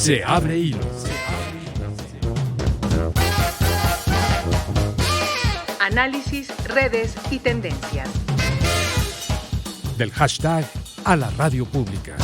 Se abre hilo. Análisis, redes y tendencias. Del hashtag a la radio pública.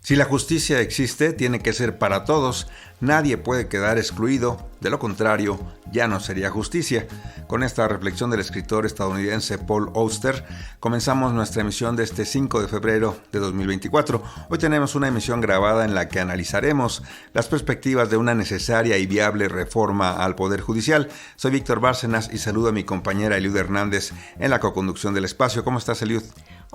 Si la justicia existe, tiene que ser para todos. Nadie puede quedar excluido. De lo contrario, ya no sería justicia. Con esta reflexión del escritor estadounidense Paul Auster, comenzamos nuestra emisión de este 5 de febrero de 2024. Hoy tenemos una emisión grabada en la que analizaremos las perspectivas de una necesaria y viable reforma al Poder Judicial. Soy Víctor Bárcenas y saludo a mi compañera Eliud Hernández en la coconducción del espacio. ¿Cómo estás, Eliud?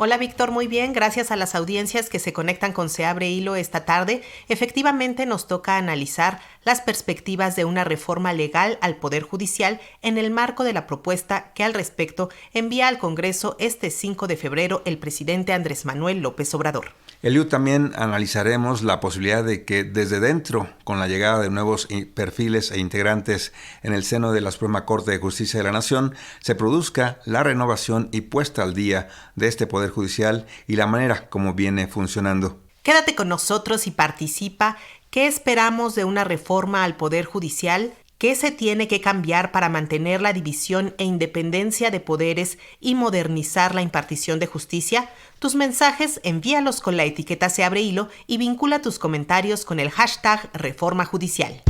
Hola Víctor, muy bien, gracias a las audiencias que se conectan con Se Abre Hilo esta tarde. Efectivamente nos toca analizar las perspectivas de una reforma legal al Poder Judicial en el marco de la propuesta que al respecto envía al Congreso este 5 de febrero el presidente Andrés Manuel López Obrador. Eliud, también analizaremos la posibilidad de que desde dentro, con la llegada de nuevos perfiles e integrantes en el seno de la Suprema Corte de Justicia de la Nación, se produzca la renovación y puesta al día de este Poder Judicial y la manera como viene funcionando. Quédate con nosotros y participa. ¿Qué esperamos de una reforma al Poder Judicial? ¿Qué se tiene que cambiar para mantener la división e independencia de poderes y modernizar la impartición de justicia? Tus mensajes envíalos con la etiqueta Se Abre Hilo y vincula tus comentarios con el hashtag Reforma Judicial.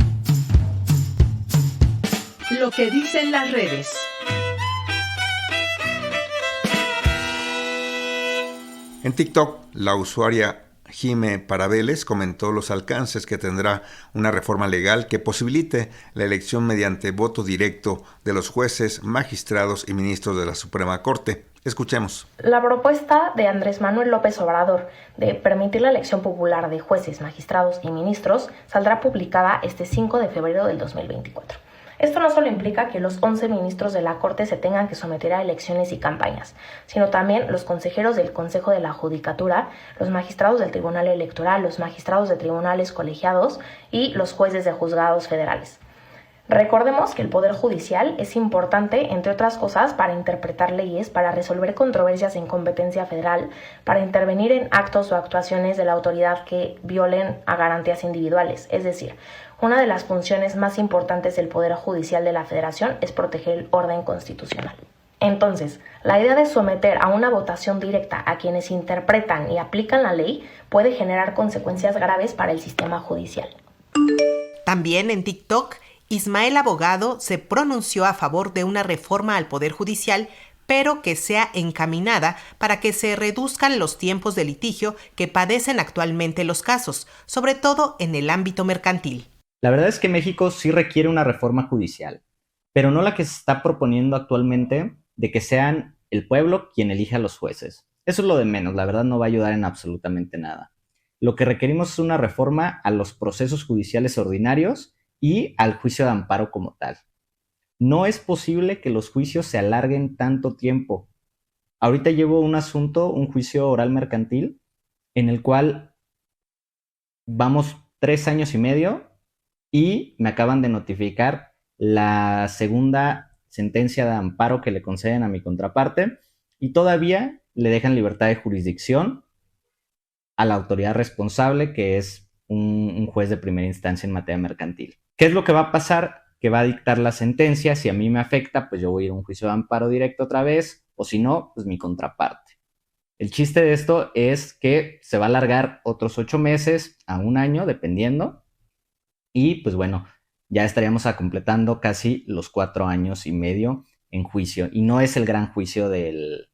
Lo que dicen las redes. En TikTok, la usuaria Jime Parabeles comentó los alcances que tendrá una reforma legal que posibilite la elección mediante voto directo de los jueces, magistrados y ministros de la Suprema Corte. Escuchemos. La propuesta de Andrés Manuel López Obrador de permitir la elección popular de jueces, magistrados y ministros saldrá publicada este 5 de febrero del 2024. Esto no solo implica que los 11 ministros de la Corte se tengan que someter a elecciones y campañas, sino también los consejeros del Consejo de la Judicatura, los magistrados del Tribunal Electoral, los magistrados de tribunales colegiados y los jueces de juzgados federales. Recordemos que el Poder Judicial es importante, entre otras cosas, para interpretar leyes, para resolver controversias en competencia federal, para intervenir en actos o actuaciones de la autoridad que violen a garantías individuales. Es decir, una de las funciones más importantes del Poder Judicial de la Federación es proteger el orden constitucional. Entonces, la idea de someter a una votación directa a quienes interpretan y aplican la ley puede generar consecuencias graves para el sistema judicial. También en TikTok, Ismael Abogado se pronunció a favor de una reforma al Poder Judicial, pero que sea encaminada para que se reduzcan los tiempos de litigio que padecen actualmente los casos, sobre todo en el ámbito mercantil. La verdad es que México sí requiere una reforma judicial, pero no la que se está proponiendo actualmente de que sean el pueblo quien elija a los jueces. Eso es lo de menos, la verdad no va a ayudar en absolutamente nada. Lo que requerimos es una reforma a los procesos judiciales ordinarios y al juicio de amparo como tal. No es posible que los juicios se alarguen tanto tiempo. Ahorita llevo un juicio oral mercantil, en el cual vamos 3 años y medio y me acaban de notificar la segunda sentencia de amparo que le conceden a mi contraparte y todavía le dejan libertad de jurisdicción a la autoridad responsable, que es un juez de primera instancia en materia mercantil. ¿Qué es lo que va a pasar? Que va a dictar la sentencia. Si a mí me afecta, pues yo voy a ir a un juicio de amparo directo otra vez, o si no, pues mi contraparte. El chiste de esto es que se va a alargar otros 8 meses a 1 año, dependiendo, y pues bueno, ya estaríamos completando casi los 4 años y medio en juicio, y no es el gran juicio del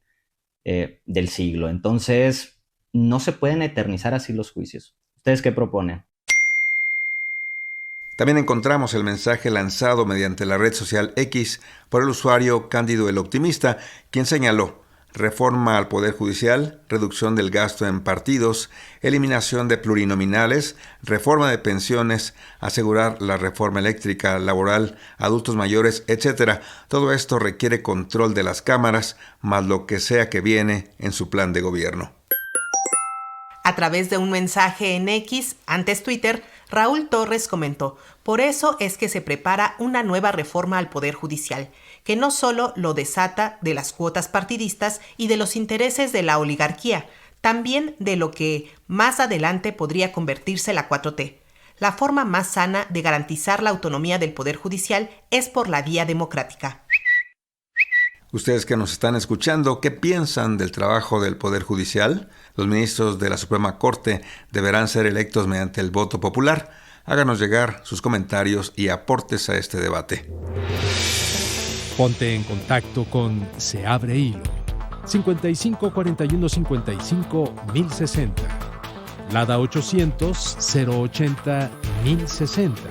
siglo. Entonces, no se pueden eternizar así los juicios. ¿Ustedes qué proponen? También encontramos el mensaje lanzado mediante la red social X por el usuario Cándido el Optimista, quien señaló: reforma al Poder Judicial, reducción del gasto en partidos, eliminación de plurinominales, reforma de pensiones, asegurar la reforma eléctrica, laboral, adultos mayores, etc. Todo esto requiere control de las cámaras, más lo que sea que viene en su plan de gobierno. A través de un mensaje en X, antes Twitter, Raúl Torres comentó: por eso es que se prepara una nueva reforma al Poder Judicial, que no solo lo desata de las cuotas partidistas y de los intereses de la oligarquía, también de lo que más adelante podría convertirse la 4T. La forma más sana de garantizar la autonomía del Poder Judicial es por la vía democrática. Ustedes que nos están escuchando, ¿qué piensan del trabajo del Poder Judicial? Los ministros de la Suprema Corte deberán ser electos mediante el voto popular. Háganos llegar sus comentarios y aportes a este debate. Ponte en contacto con Se Abre Hilo. 55 41 55 1060. Lada 800 080 1060.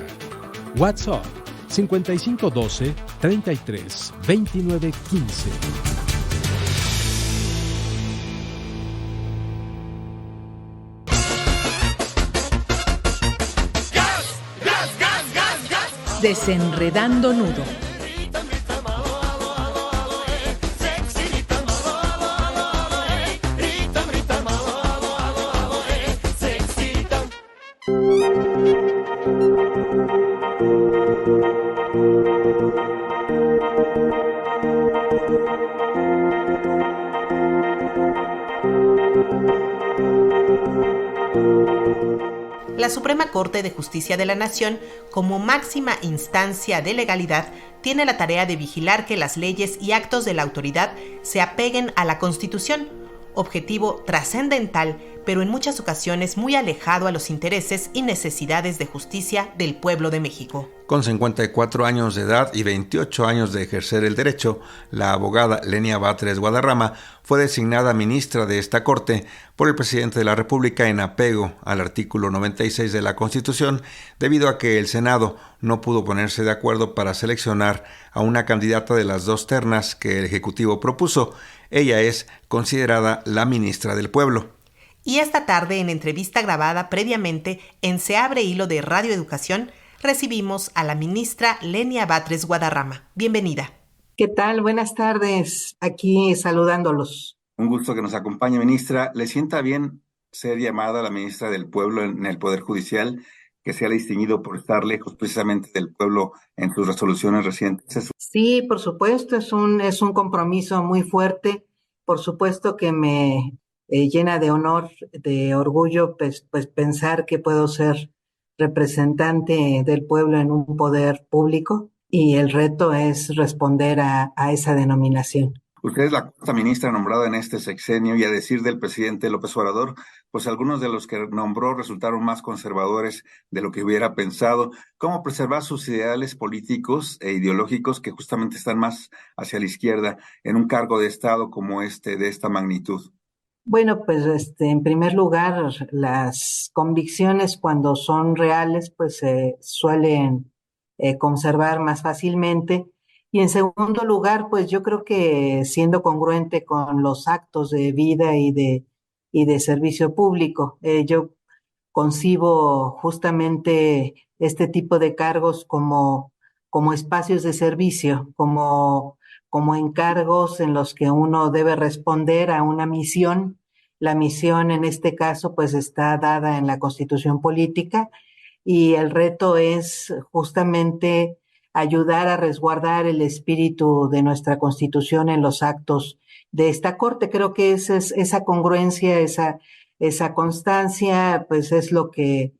WhatsApp 5512 33 29 15. Desenredando nudo. La Suprema Corte de Justicia de la Nación, como máxima instancia de legalidad, tiene la tarea de vigilar que las leyes y actos de la autoridad se apeguen a la Constitución, objetivo trascendental, pero en muchas ocasiones muy alejado a los intereses y necesidades de justicia del pueblo de México. Con 54 años de edad y 28 años de ejercer el derecho, la abogada Lenia Batres Guadarrama fue designada ministra de esta Corte por el presidente de la República en apego al artículo 96 de la Constitución, debido a que el Senado no pudo ponerse de acuerdo para seleccionar a una candidata de las dos ternas que el Ejecutivo propuso. Ella es considerada la ministra del Pueblo. Y esta tarde, en entrevista grabada previamente en Se Abre Hilo de Radio Educación, recibimos a la ministra Lenia Batres Guadarrama. Bienvenida. ¿Qué tal? Buenas tardes. Aquí saludándolos. Un gusto que nos acompañe, ministra. ¿Le sienta bien ser llamada la ministra del Pueblo en el Poder Judicial, que se ha distinguido por estar lejos precisamente del pueblo en sus resoluciones recientes? Sí, por supuesto, es un compromiso muy fuerte. Por supuesto que me llena de honor, de orgullo, pues pensar que puedo ser representante del pueblo en un poder público, y el reto es responder a esa denominación. Usted es la cuarta ministra nombrada en este sexenio y, a decir del presidente López Obrador, pues algunos de los que nombró resultaron más conservadores de lo que hubiera pensado. ¿Cómo preservar sus ideales políticos e ideológicos que justamente están más hacia la izquierda en un cargo de Estado como de esta magnitud? Bueno, pues en primer lugar, las convicciones, cuando son reales, pues se suelen conservar más fácilmente. Y en segundo lugar, pues yo creo que siendo congruente con los actos de vida y de servicio público, yo concibo justamente este tipo de cargos como espacios de servicio, como encargos en los que uno debe responder a una misión. La misión en este caso pues está dada en la Constitución Política, y el reto es justamente ayudar a resguardar el espíritu de nuestra Constitución en los actos de esta Corte. Creo que esa congruencia, esa constancia, pues es lo que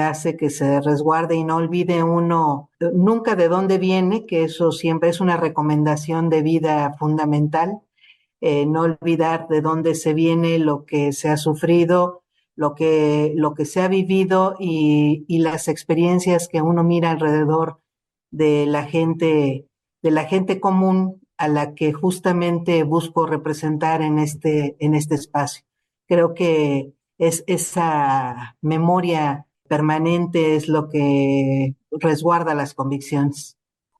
hace que se resguarde y no olvide uno nunca de dónde viene, que eso siempre es una recomendación de vida fundamental. No olvidar de dónde se viene, lo que se ha sufrido, lo que se ha vivido, y las experiencias que uno mira alrededor de la gente común a la que justamente busco representar en este espacio. Creo que esa memoria permanente es lo que resguarda las convicciones.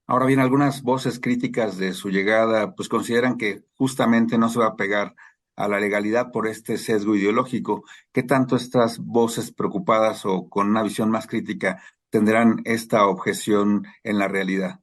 Ahora bien, algunas voces críticas de su llegada pues consideran que justamente no se va a pegar a la legalidad por este sesgo ideológico. ¿Qué tanto estas voces preocupadas o con una visión más crítica tendrán esta objeción en la realidad?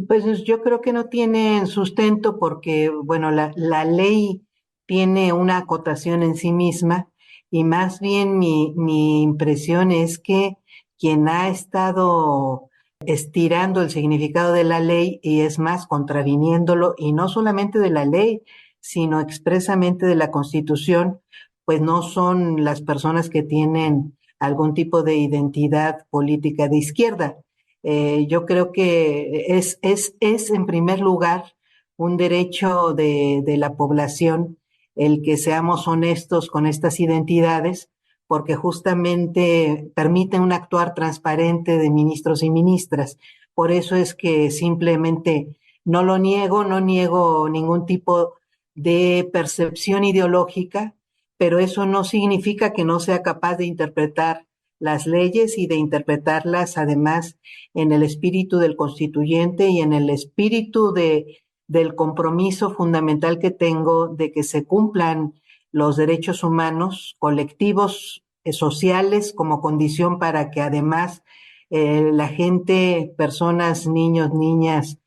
Pues yo creo que no tienen sustento, porque, bueno, la ley tiene una acotación en sí misma, y más bien mi impresión es que quien ha estado estirando el significado de la ley y es más, contraviniéndolo, y no solamente de la ley, sino expresamente de la Constitución, pues no son las personas que tienen algún tipo de identidad política de izquierda. Yo creo que es en primer lugar un derecho de la población el que seamos honestos con estas identidades, porque justamente permiten un actuar transparente de ministros y ministras. Por eso es que simplemente no niego ningún tipo de percepción ideológica, pero eso no significa que no sea capaz de interpretar las leyes y de interpretarlas además en el espíritu del constituyente y en el espíritu del compromiso fundamental que tengo de que se cumplan los derechos humanos colectivos, sociales, como condición para que además la gente, personas, niños, niñas,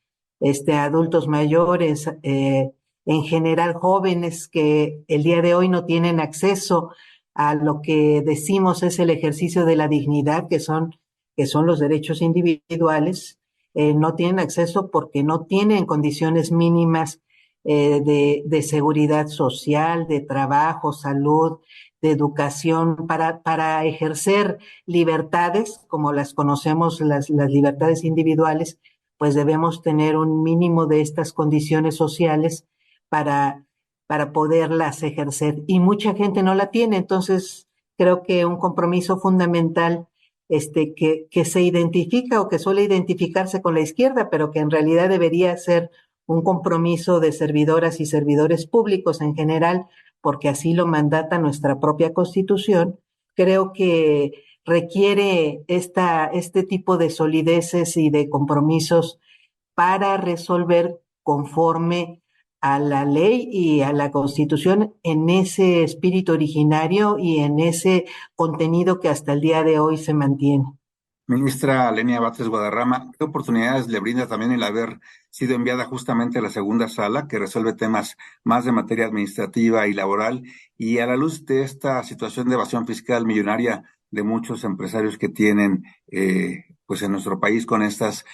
adultos mayores, en general jóvenes que el día de hoy no tienen acceso a lo que decimos es el ejercicio de la dignidad, que son los derechos individuales, no tienen acceso porque no tienen condiciones mínimas de seguridad social, de trabajo, salud, de educación, para ejercer libertades, como las conocemos, las libertades individuales, pues debemos tener un mínimo de estas condiciones sociales para, para poderlas ejercer. Y mucha gente no la tiene, entonces creo que un compromiso fundamental que se identifica o que suele identificarse con la izquierda, pero que en realidad debería ser un compromiso de servidoras y servidores públicos en general, porque así lo mandata nuestra propia Constitución, creo que requiere este tipo de solideces y de compromisos para resolver conforme a la ley y a la Constitución en ese espíritu originario y en ese contenido que hasta el día de hoy se mantiene. Ministra Lenia Batres Guadarrama, ¿qué oportunidades le brinda también el haber sido enviada justamente a la segunda sala, que resuelve temas más de materia administrativa y laboral, y a la luz de esta situación de evasión fiscal millonaria de muchos empresarios que tienen pues en nuestro país con estas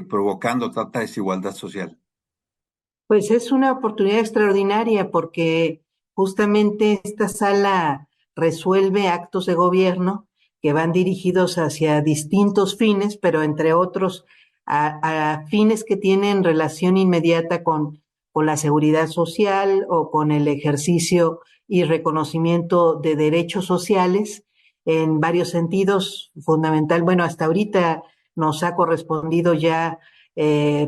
provocando tanta desigualdad social? Pues es una oportunidad extraordinaria porque justamente esta sala resuelve actos de gobierno que van dirigidos hacia distintos fines, pero entre otros a fines que tienen relación inmediata con la seguridad social o con el ejercicio y reconocimiento de derechos sociales en varios sentidos. Fundamental, bueno, hasta ahorita nos ha correspondido ya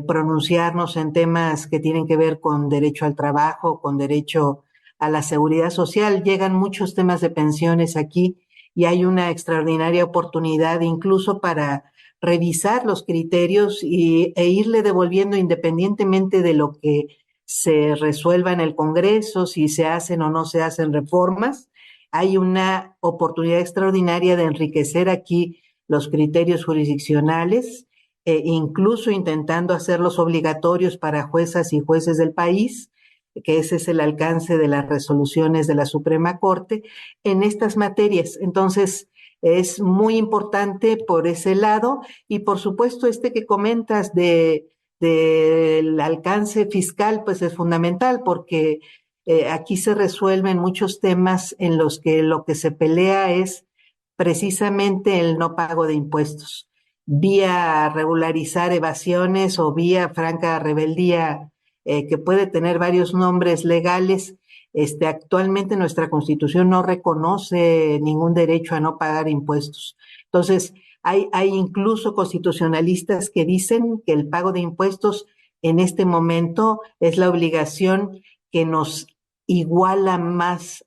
pronunciarnos en temas que tienen que ver con derecho al trabajo, con derecho a la seguridad social. Llegan muchos temas de pensiones aquí y hay una extraordinaria oportunidad incluso para revisar los criterios e irle devolviendo independientemente de lo que se resuelva en el Congreso, si se hacen o no se hacen reformas. Hay una oportunidad extraordinaria de enriquecer aquí los criterios jurisdiccionales, incluso intentando hacerlos obligatorios para juezas y jueces del país, que ese es el alcance de las resoluciones de la Suprema Corte en estas materias. Entonces, es muy importante por ese lado y por supuesto que comentas del alcance fiscal, pues es fundamental porque aquí se resuelven muchos temas en los que lo que se pelea es precisamente el no pago de impuestos, vía regularizar evasiones o vía franca rebeldía, que puede tener varios nombres legales. Actualmente nuestra Constitución no reconoce ningún derecho a no pagar impuestos. Entonces, hay incluso constitucionalistas que dicen que el pago de impuestos en este momento es la obligación que nos iguala más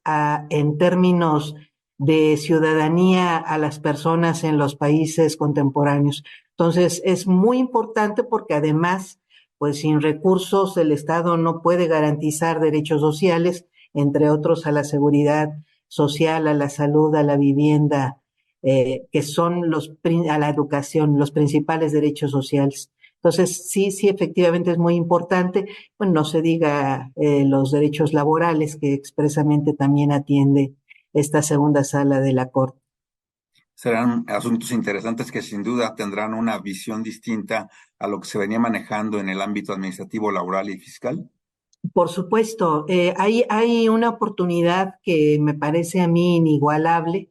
en términos de ciudadanía a las personas en los países contemporáneos. Entonces, es muy importante porque además, pues sin recursos el Estado no puede garantizar derechos sociales, entre otros a la seguridad social, a la salud, a la vivienda, que son a la educación, los principales derechos sociales. Entonces, sí, efectivamente es muy importante. Bueno, no se diga los derechos laborales, que expresamente también atiende esta segunda sala de la Corte. serán asuntos interesantes que sin duda tendrán una visión distinta a lo que se venía manejando en el ámbito administrativo, laboral y fiscal. Por supuesto, hay una oportunidad que me parece a mí inigualable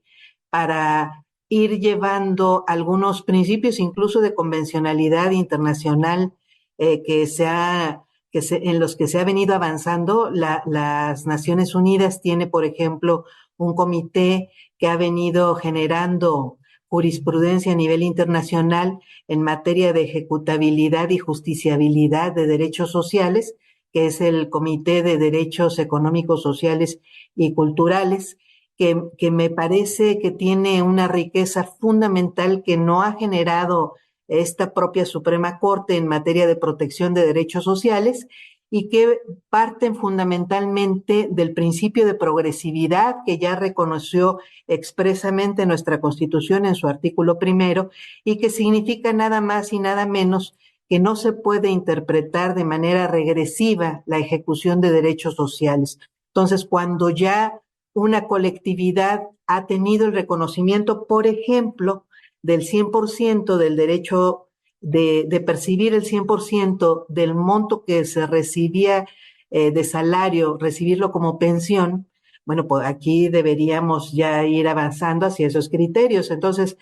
para ir llevando algunos principios, incluso de convencionalidad internacional, en los que se ha venido avanzando. Las Naciones Unidas tiene, por ejemplo, un comité que ha venido generando jurisprudencia a nivel internacional en materia de ejecutabilidad y justiciabilidad de derechos sociales, que es el Comité de Derechos Económicos, Sociales y Culturales, que me parece que tiene una riqueza fundamental que no ha generado esta propia Suprema Corte en materia de protección de derechos sociales y que parten fundamentalmente del principio de progresividad que ya reconoció expresamente nuestra Constitución en su artículo primero y que significa nada más y nada menos que no se puede interpretar de manera regresiva la ejecución de derechos sociales. Entonces, cuando ya una colectividad ha tenido el reconocimiento, por ejemplo, del 100% del derecho de percibir el 100% del monto que se recibía de salario, recibirlo como pensión, bueno, pues aquí deberíamos ya ir avanzando hacia esos criterios. Entonces,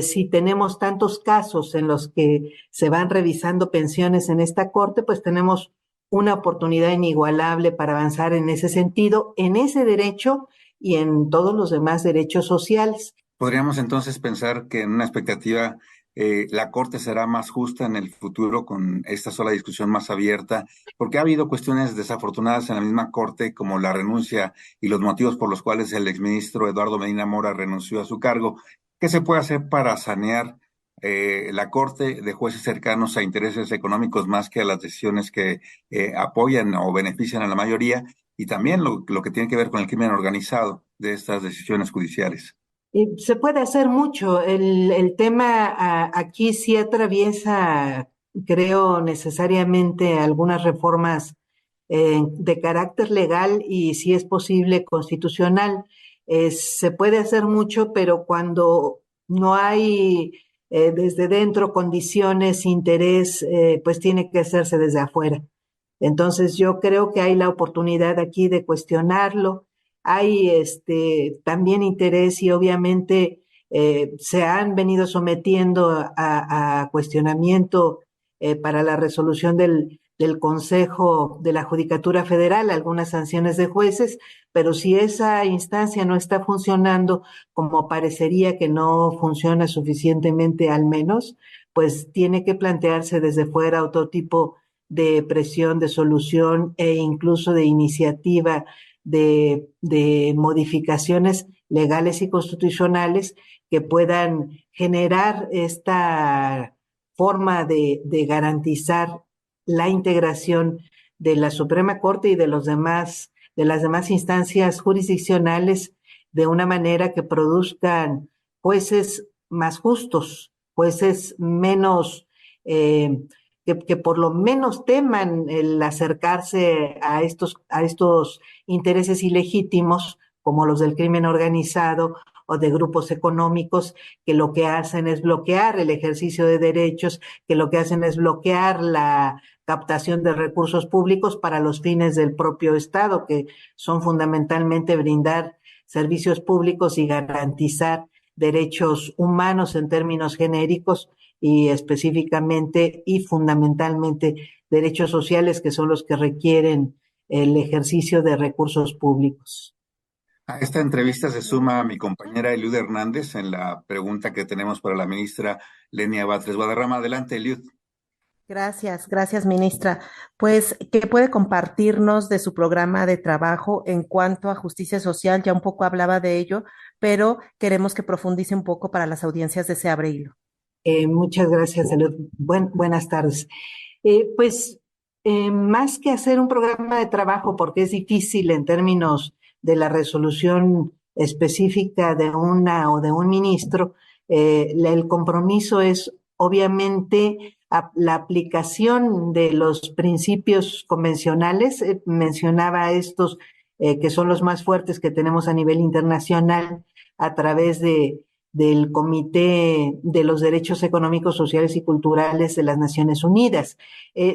si tenemos tantos casos en los que se van revisando pensiones en esta corte, pues tenemos una oportunidad inigualable para avanzar en ese sentido, en ese derecho y en todos los demás derechos sociales. Podríamos entonces pensar que en una expectativa la Corte será más justa en el futuro con esta sola discusión más abierta, porque ha habido cuestiones desafortunadas en la misma Corte, como la renuncia y los motivos por los cuales el exministro Eduardo Medina Mora renunció a su cargo. ¿Qué se puede hacer para sanear la Corte de jueces cercanos a intereses económicos más que a las decisiones que apoyan o benefician a la mayoría? Y también lo que tiene que ver con el crimen organizado de estas decisiones judiciales. Se puede hacer mucho. El tema aquí sí atraviesa, creo, necesariamente algunas reformas de carácter legal y, si es posible, constitucional. Se puede hacer mucho, pero cuando no hay desde dentro condiciones, interés, pues tiene que hacerse desde afuera. Entonces yo creo que hay la oportunidad aquí de cuestionarlo. Hay también interés y obviamente se han venido sometiendo a cuestionamiento para la resolución del Consejo de la Judicatura Federal, algunas sanciones de jueces, pero si esa instancia no está funcionando como parecería que no funciona suficientemente al menos, pues tiene que plantearse desde fuera otro tipo de presión, de solución e incluso de iniciativa de modificaciones legales y constitucionales que puedan generar esta forma de garantizar la integración de la Suprema Corte y de las demás instancias jurisdiccionales de una manera que produzcan jueces más justos, jueces menos que por lo menos teman el acercarse a estos intereses ilegítimos, como los del crimen organizado o de grupos económicos, que lo que hacen es bloquear el ejercicio de derechos, que lo que hacen es bloquear la captación de recursos públicos para los fines del propio Estado, que son fundamentalmente brindar servicios públicos y garantizar derechos humanos en términos genéricos y específicamente y fundamentalmente derechos sociales, que son los que requieren el ejercicio de recursos públicos. A esta entrevista se suma mi compañera Eliud Hernández en la pregunta que tenemos para la ministra Lenia Batres Guadarrama. Adelante, Eliud. Gracias, ministra. Pues, ¿qué puede compartirnos de su programa de trabajo en cuanto a justicia social? Ya un poco hablaba de ello, pero queremos que profundice un poco para las audiencias de Se Abre Hilo. Muchas gracias, Eliud. Buenas tardes. Más que hacer un programa de trabajo, porque es difícil en términos de la resolución específica de una o de un ministro, el compromiso es obviamente la aplicación de los principios convencionales. Mencionaba estos que son los más fuertes que tenemos a nivel internacional a través de del Comité de los Derechos Económicos, Sociales y Culturales de las Naciones Unidas.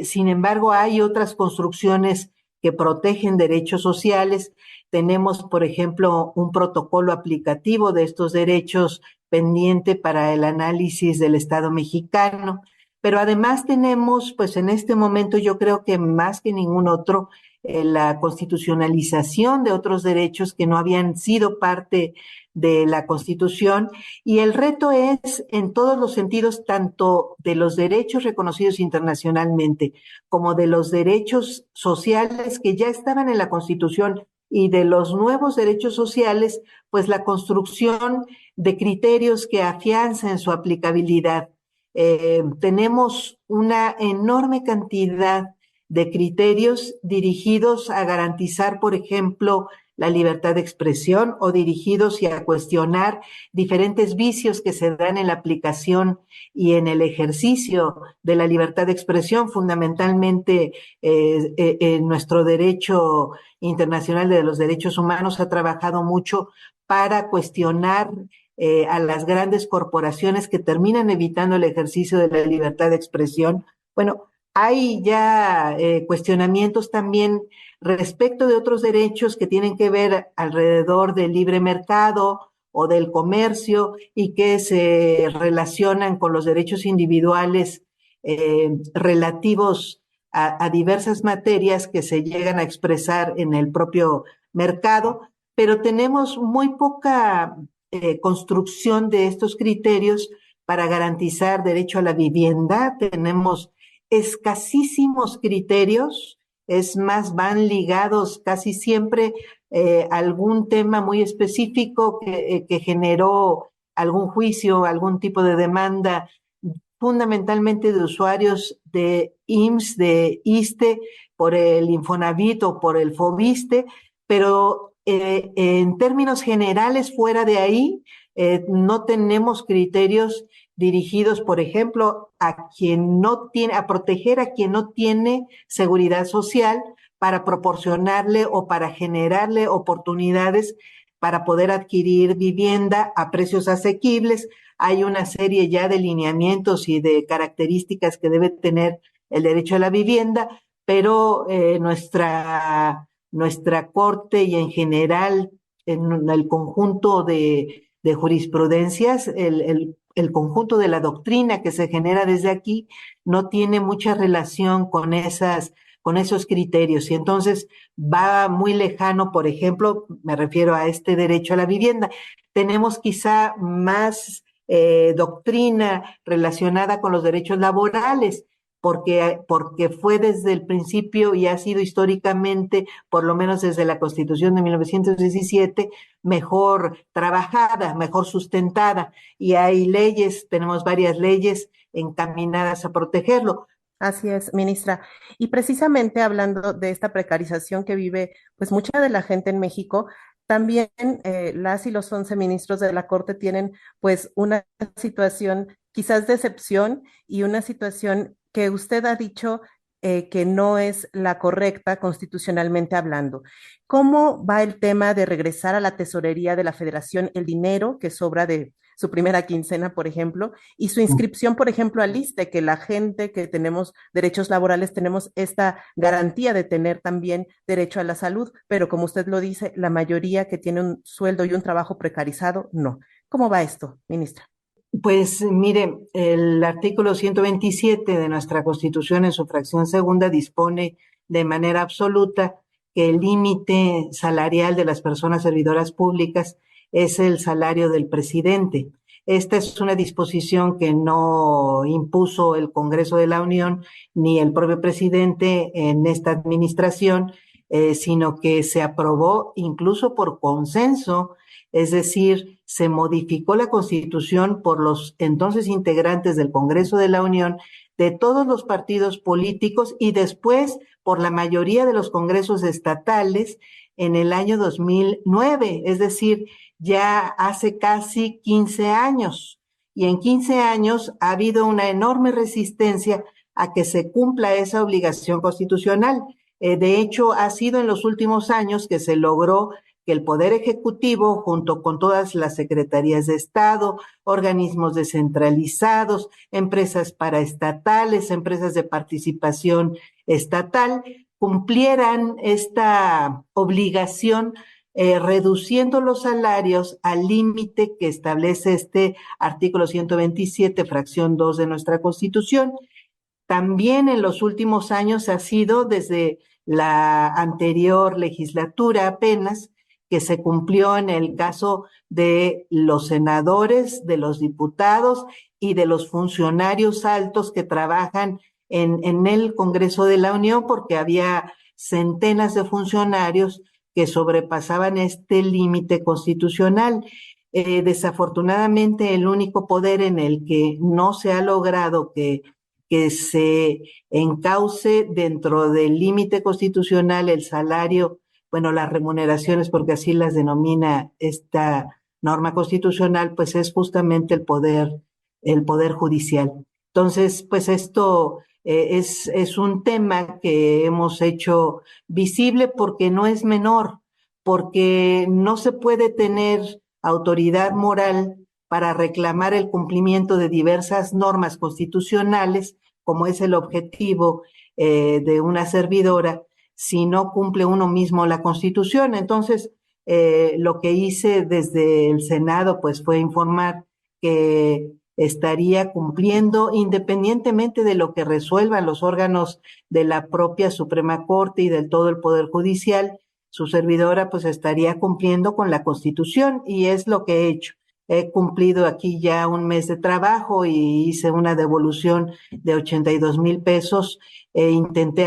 Sin embargo, hay otras construcciones que protegen derechos sociales. Tenemos, por ejemplo, un protocolo aplicativo de estos derechos pendiente para el análisis del Estado mexicano. Pero además tenemos, pues en este momento yo creo que más que ningún otro, la constitucionalización de otros derechos que no habían sido parte de la Constitución, y el reto es en todos los sentidos, tanto de los derechos reconocidos internacionalmente como de los derechos sociales que ya estaban en la Constitución y de los nuevos derechos sociales, pues la construcción de criterios que afiancen su aplicabilidad. Tenemos una enorme cantidad de criterios dirigidos a garantizar, por ejemplo, la libertad de expresión o dirigidos a cuestionar diferentes vicios que se dan en la aplicación y en el ejercicio de la libertad de expresión, fundamentalmente nuestro derecho internacional de los derechos humanos ha trabajado mucho para cuestionar a las grandes corporaciones que terminan evitando el ejercicio de la libertad de expresión. Bueno, hay ya cuestionamientos también respecto de otros derechos que tienen que ver alrededor del libre mercado o del comercio y que se relacionan con los derechos individuales relativos a diversas materias que se llegan a expresar en el propio mercado, pero tenemos muy poca construcción de estos criterios para garantizar derecho a la vivienda. Tenemos escasísimos criterios, es más, van ligados casi siempre a algún tema muy específico que generó algún juicio, algún tipo de demanda, fundamentalmente de usuarios de IMSS, de ISSSTE, por el Infonavit o por el FOBISTE, pero en términos generales, fuera de ahí, no tenemos criterios dirigidos, por ejemplo, a quien no tiene, a proteger a quien no tiene seguridad social, para proporcionarle o para generarle oportunidades para poder adquirir vivienda a precios asequibles. Hay una serie ya de lineamientos y de características que debe tener el derecho a la vivienda, pero nuestra Corte y en general en el conjunto de jurisprudencias, el conjunto de la doctrina que se genera desde aquí no tiene mucha relación con esos criterios, y entonces va muy lejano. Por ejemplo, me refiero a este derecho a la vivienda. Tenemos quizá más doctrina relacionada con los derechos laborales, porque fue desde el principio y ha sido históricamente, por lo menos desde la Constitución de 1917, mejor trabajada, mejor sustentada, y hay leyes, tenemos varias leyes encaminadas a protegerlo. Así es, ministra. Y precisamente hablando de esta precarización que vive pues mucha de la gente en México, también las y los 11 ministros de la Corte tienen pues una situación quizás de excepción y una situación que usted ha dicho que no es la correcta constitucionalmente hablando. ¿Cómo va el tema de regresar a la tesorería de la Federación el dinero que sobra de su primera quincena, por ejemplo, y su inscripción, por ejemplo, al ISSSTE, que la gente que tenemos derechos laborales tenemos esta garantía de tener también derecho a la salud, pero como usted lo dice, la mayoría que tiene un sueldo y un trabajo precarizado, no? ¿Cómo va esto, ministra? Pues mire, el artículo 127 de nuestra Constitución en su fracción segunda dispone de manera absoluta que el límite salarial de las personas servidoras públicas es el salario del presidente. Esta es una disposición que no impuso el Congreso de la Unión ni el propio presidente en esta administración, sino que se aprobó incluso por consenso. Es decir, se modificó la Constitución por los entonces integrantes del Congreso de la Unión, de todos los partidos políticos, y después por la mayoría de los congresos estatales en el año 2009, es decir, ya hace casi 15 años. Y en 15 años ha habido una enorme resistencia a que se cumpla esa obligación constitucional. De hecho, ha sido en los últimos años que se logró que el Poder Ejecutivo, junto con todas las secretarías de Estado, organismos descentralizados, empresas paraestatales, empresas de participación estatal, cumplieran esta obligación reduciendo los salarios al límite que establece este artículo 127, fracción 2 de nuestra Constitución. También en los últimos años ha sido desde la anterior legislatura apenas que se cumplió en el caso de los senadores, de los diputados y de los funcionarios altos que trabajan en el Congreso de la Unión, porque había centenas de funcionarios que sobrepasaban este límite constitucional. Desafortunadamente, el único poder en el que no se ha logrado que se encauce dentro del límite constitucional el salario, bueno, las remuneraciones, porque así las denomina esta norma constitucional, pues es justamente el poder judicial. Entonces, pues esto es un tema que hemos hecho visible porque no es menor, porque no se puede tener autoridad moral para reclamar el cumplimiento de diversas normas constitucionales, como es el objetivo de una servidora, si no cumple uno mismo la Constitución. Entonces, lo que hice desde el Senado, pues fue informar que estaría cumpliendo, independientemente de lo que resuelvan los órganos de la propia Suprema Corte y del todo el Poder Judicial, su servidora pues estaría cumpliendo con la Constitución, y es lo que he hecho. He cumplido aquí ya un mes de trabajo y hice una devolución de 82,000 pesos. Intenté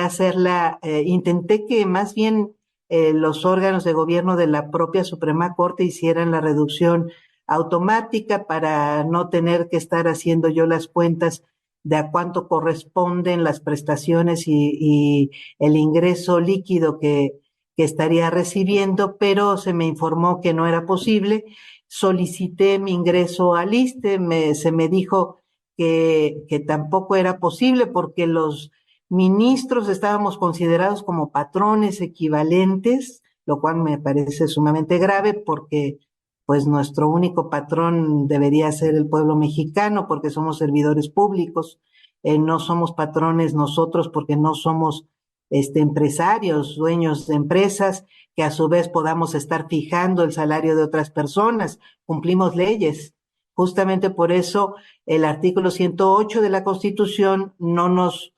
que más bien los órganos de gobierno de la propia Suprema Corte hicieran la reducción automática para no tener que estar haciendo yo las cuentas de a cuánto corresponden las prestaciones y el ingreso líquido que estaría recibiendo, pero se me informó que no era posible. Solicité mi ingreso al ISSSTE, se me dijo que tampoco era posible porque los ministros estábamos considerados como patrones equivalentes, lo cual me parece sumamente grave porque pues nuestro único patrón debería ser el pueblo mexicano porque somos servidores públicos, no somos patrones nosotros porque no somos empresarios, dueños de empresas, que a su vez podamos estar fijando el salario de otras personas, cumplimos leyes. Justamente por eso el artículo 108 de la Constitución no nos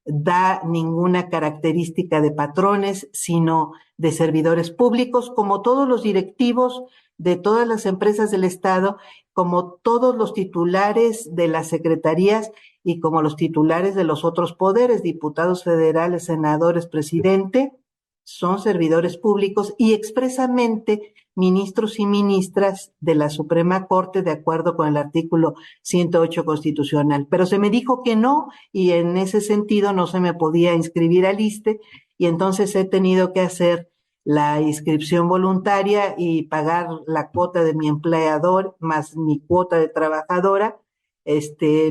da ninguna característica de patrones, sino de servidores públicos, como todos los directivos de todas las empresas del Estado, como todos los titulares de las secretarías y como los titulares de los otros poderes, diputados federales, senadores, presidente, son servidores públicos y expresamente ministros y ministras de la Suprema Corte de acuerdo con el artículo 108 constitucional. Pero se me dijo que no y en ese sentido no se me podía inscribir al ISSSTE y entonces he tenido que hacer la inscripción voluntaria y pagar la cuota de mi empleador más mi cuota de trabajadora.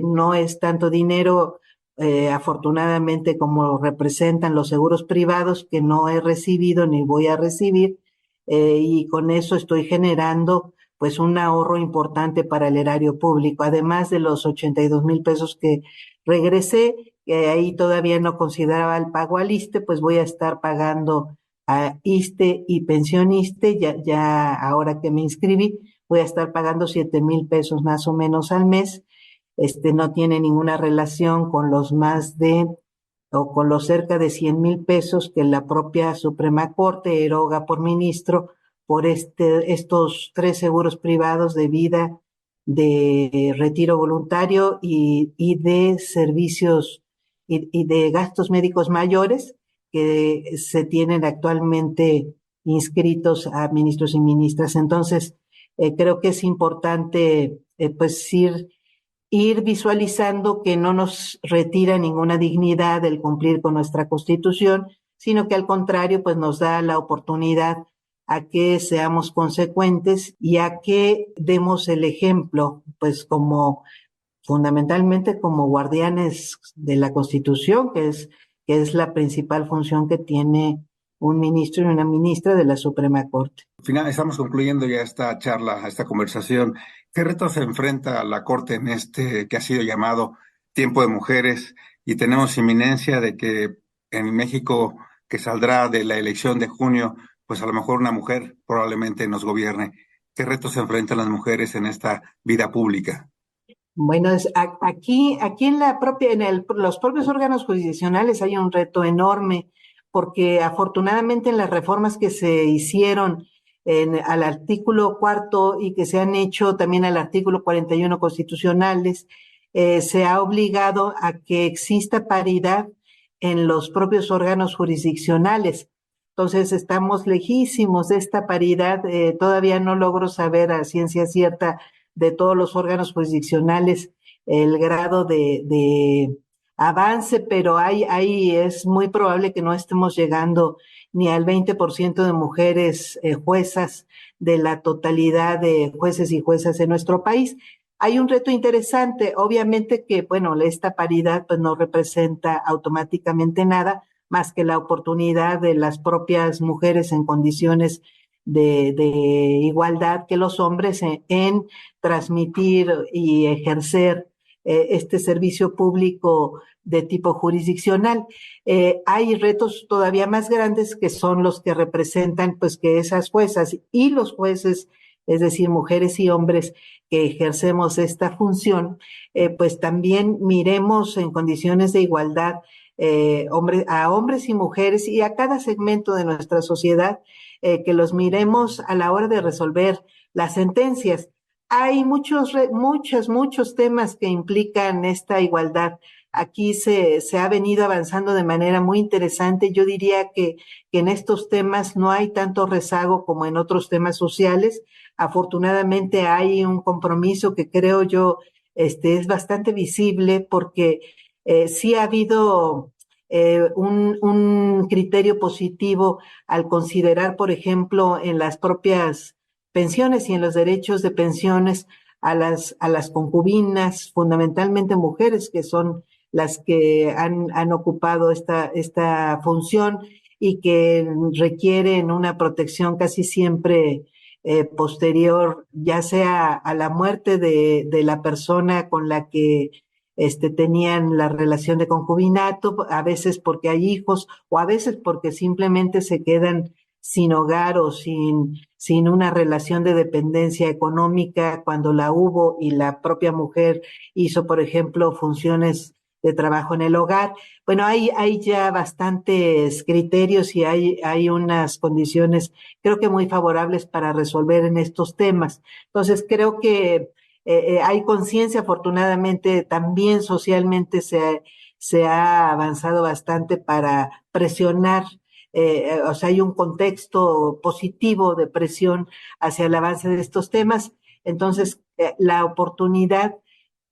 No es tanto dinero, afortunadamente, como representan los seguros privados, que no he recibido ni voy a recibir, y con eso estoy generando pues un ahorro importante para el erario público, además de los 82,000 pesos que regresé, que ahí todavía no consideraba el pago al ISSSTE, pues voy a estar pagando a ISSSTE y pensión ISSSTE, ya ahora que me inscribí, voy a estar pagando 7,000 pesos más o menos al mes. No tiene ninguna relación con los con los cerca de 100,000 pesos que la propia Suprema Corte eroga por ministro por estos 3 seguros privados de vida, de retiro voluntario y de servicios y de gastos médicos mayores que se tienen actualmente inscritos a ministros y ministras. Entonces, creo que es importante pues ir visualizando que no nos retira ninguna dignidad el cumplir con nuestra Constitución, sino que al contrario, pues nos da la oportunidad a que seamos consecuentes y a que demos el ejemplo, pues fundamentalmente como guardianes de la Constitución, que es la principal función que tiene un ministro y una ministra de la Suprema Corte. Estamos concluyendo ya esta charla, esta conversación. ¿Qué retos se enfrenta la Corte en este que ha sido llamado Tiempo de Mujeres? Y tenemos inminencia de que en México, que saldrá de la elección de junio, pues a lo mejor una mujer probablemente nos gobierne. ¿Qué retos se enfrentan las mujeres en esta vida pública? Bueno, aquí en los propios órganos jurisdiccionales hay un reto enorme, porque afortunadamente en las reformas que se hicieron al artículo 4 y que se han hecho también al artículo 41 constitucionales, se ha obligado a que exista paridad en los propios órganos jurisdiccionales. Entonces estamos lejísimos de esta paridad. Todavía no logro saber a ciencia cierta de todos los órganos jurisdiccionales el grado de avance, pero ahí es muy probable que no estemos llegando ni al 20% de mujeres juezas de la totalidad de jueces y juezas en nuestro país. Hay un reto interesante, obviamente que, bueno, esta paridad pues no representa automáticamente nada más que la oportunidad de las propias mujeres en condiciones de igualdad que los hombres en transmitir y ejercer este servicio público de tipo jurisdiccional. Hay retos todavía más grandes que son los que representan pues que esas juezas y los jueces, es decir, mujeres y hombres que ejercemos esta función, pues también miremos en condiciones de igualdad a hombres y mujeres y a cada segmento de nuestra sociedad, que los miremos a la hora de resolver las sentencias. Hay muchos temas que implican esta igualdad. Aquí se ha venido avanzando de manera muy interesante. Yo diría que en estos temas no hay tanto rezago como en otros temas sociales. Afortunadamente hay un compromiso que creo yo es bastante visible, porque sí ha habido un criterio positivo al considerar, por ejemplo, en las propias pensiones y en los derechos de pensiones a las concubinas, fundamentalmente mujeres que son las que han ocupado esta función y que requieren una protección casi siempre posterior, ya sea a la muerte de la persona con la que tenían la relación de concubinato, a veces porque hay hijos o a veces porque simplemente se quedan sin hogar o sin una relación de dependencia económica cuando la hubo y la propia mujer hizo, por ejemplo, funciones de trabajo en el hogar. Bueno, hay ya bastantes criterios y hay unas condiciones, creo que muy favorables para resolver en estos temas. Entonces, creo que hay conciencia, afortunadamente, también socialmente se ha avanzado bastante para presionar. O sea, hay un contexto positivo de presión hacia el avance de estos temas. Entonces, la oportunidad